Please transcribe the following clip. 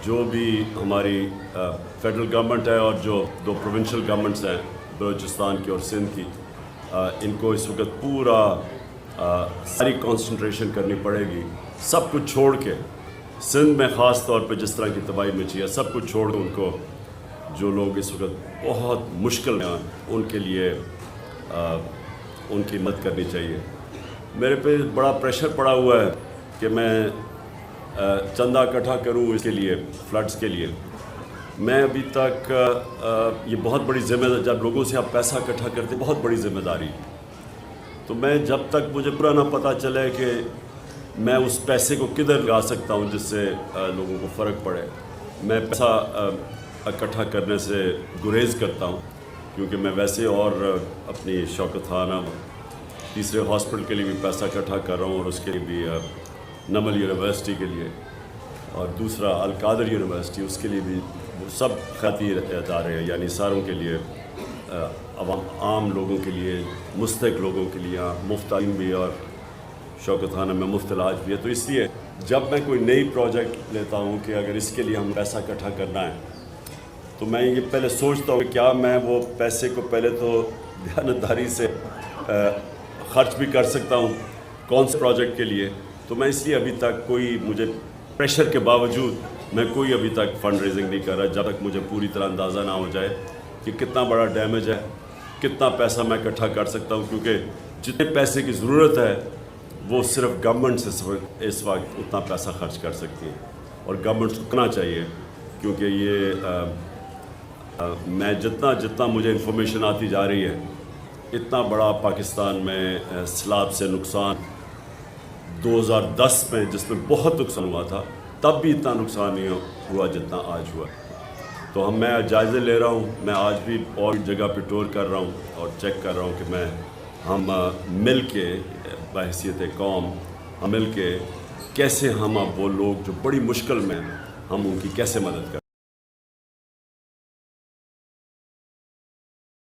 جو بھی ہماری فیڈرل گورنمنٹ ہے اور جو دو پروونشل گورنمنٹس ہیں بلوچستان کی اور سندھ کی، ان کو اس وقت پورا ساری کانسنٹریشن کرنی پڑے گی، سب کچھ چھوڑ کے سندھ میں خاص طور پہ جس طرح کی تباہی مچی ہے، سب کچھ چھوڑ کے ان کو جو لوگ اس وقت بہت مشکل میں ہیں ان کے لیے ان کی مدد کرنی چاہیے۔ میرے پہ بڑا پریشر پڑا ہوا ہے کہ میں چندہ اکٹھا کروں اس کے لیے، فلڈز کے لیے۔ میں ابھی تک یہ بہت بڑی ذمہ داری، جب لوگوں سے آپ پیسہ اکٹھا کرتے بہت بڑی ذمہ داری، تو میں جب تک مجھے پورا نہ پتہ چلے کہ میں اس پیسے کو کدھر لگا سکتا ہوں جس سے لوگوں کو فرق پڑے، میں پیسہ اکٹھا کرنے سے گریز کرتا ہوں، کیونکہ میں ویسے اور اپنی شوکت خانہ تیسرے ہاسپٹل کے لیے بھی پیسہ اکٹھا کر رہا ہوں، اور اس کے لیے بھی نمل یونیورسٹی کے لیے، اور دوسرا القادر یونیورسٹی، اس کے لیے بھی سب خیراتی ادارے ہیں، یعنی ساروں کے لیے، عام لوگوں کے لیے، مستحق لوگوں کے لیے مفت تعلیم بھی اور شوکت خانہ میں مفت علاج بھی ہے۔ تو اس لیے جب میں کوئی نئی پروجیکٹ لیتا ہوں کہ اگر اس کے لیے ہم پیسہ اکٹھا کرنا ہے، تو میں یہ پہلے سوچتا ہوں کہ کیا میں وہ پیسے کو پہلے تو دیانتداری سے خرچ بھی کر سکتا ہوں کون سے پروجیکٹ کے لیے۔ تو میں اس لیے ابھی تک کوئی، مجھے پریشر کے باوجود میں کوئی ابھی تک فنڈ ریزنگ نہیں کر رہا، جب تک مجھے پوری طرح اندازہ نہ ہو جائے کہ کتنا بڑا ڈیمیج ہے، کتنا پیسہ میں اکٹھا کر سکتا ہوں، کیونکہ جتنے پیسے کی ضرورت ہے وہ صرف گورنمنٹ سے اس وقت اتنا پیسہ خرچ کر سکتی ہے، اور گورنمنٹ کو کرنا چاہیے، کیونکہ یہ میں جتنا مجھے انفارمیشن آتی جا رہی ہے، اتنا بڑا پاکستان میں سیلاب سے نقصان 2010 میں، جس میں بہت نقصان ہوا تھا، تب بھی اتنا نقصان نہیں ہوا جتنا آج ہوا۔ تو میں جائزے لے رہا ہوں، میں آج بھی اور جگہ پہ ٹور کر رہا ہوں اور چیک کر رہا ہوں کہ ہم مل کے بحیثیت قوم، ہم مل کے کیسے ہم اب وہ لوگ جو بڑی مشکل میں ہیں، ہم ان کی کیسے مدد کریں۔